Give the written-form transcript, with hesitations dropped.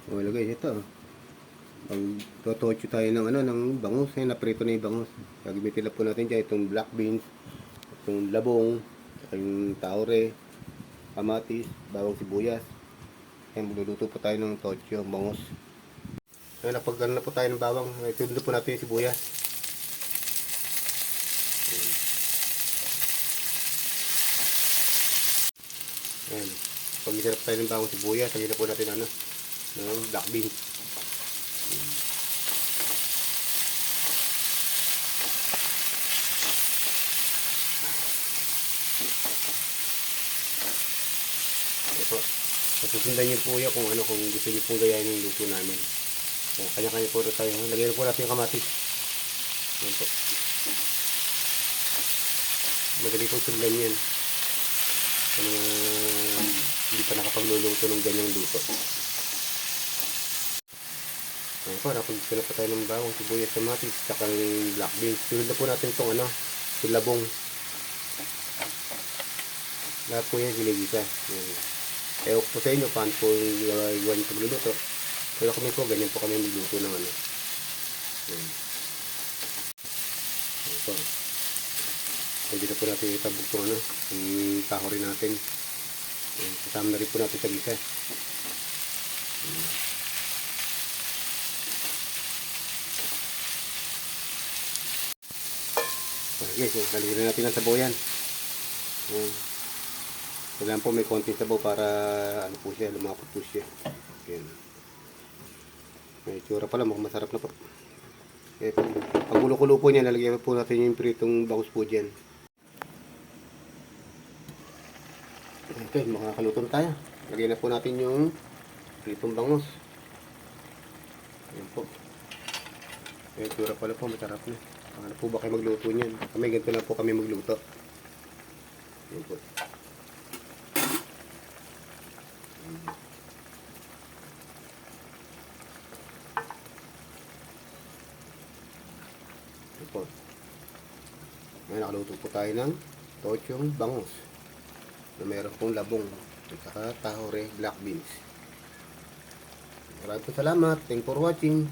O guys, ito. Magtotocho tayo ng ng bangus. Ngayon, naprito na yung bangus. Gagamitin lang po natin dyan itong black beans, itong labong, yung taure, kamatis, bawang sibuyas. Ngayon, magluluto po tayo ng tocho, bangus. Ngayon, napag na po tayo ng bawang. Itundo po natin yung sibuyas. Ngayon, pag isarap tayo ng bawang sibuyas, lagyan na po natin ng black beans. Ito. Susundan niyo po yan kung gusto niyo pong gayahin yung luto namin. So, kanya-kanya po tayo. Lagyan po natin yung kamatis. Ayan po. Madali pong sundan yan. Hindi pa nakapagluluto ng ganyang luto. Ayan po, napagisa na po tayo ng bawang, sibuyas, kamatis, saka yung black beans. Sunod na po natin itong yung labong. Lahat po yan ginigisa. Ewan po sa inyo, paano po yung pagluluto. Pero kami po, ganyan po kami magluto ng Ayan po. Pwede na po natin itabog itong yung tahori natin. Kasama na rin po natin sa gisa. Guys, lalagyan na natin ang sabaw yan. Kailangan po may konting sabaw para po siya, lumapot po siya. Ayan. May tsura pala, mukhang masarap na po. Pag kulo-kulo po niya, lalagyan po natin yung pritong bangus po dyan. Okay, makakaluto na tayo. Lagyan na po natin yung pritong bangus. Ayan po. May tsura pala po, masarap na. Ano po ba kayo magluto niyan? Kami ganito na po kami magluto. Ayan po. Ayan po. Ngayon nakaluto po tayo ng tochong bangus na meron pong labong at saka tahore black beans. Maraming salamat. Thanks for watching.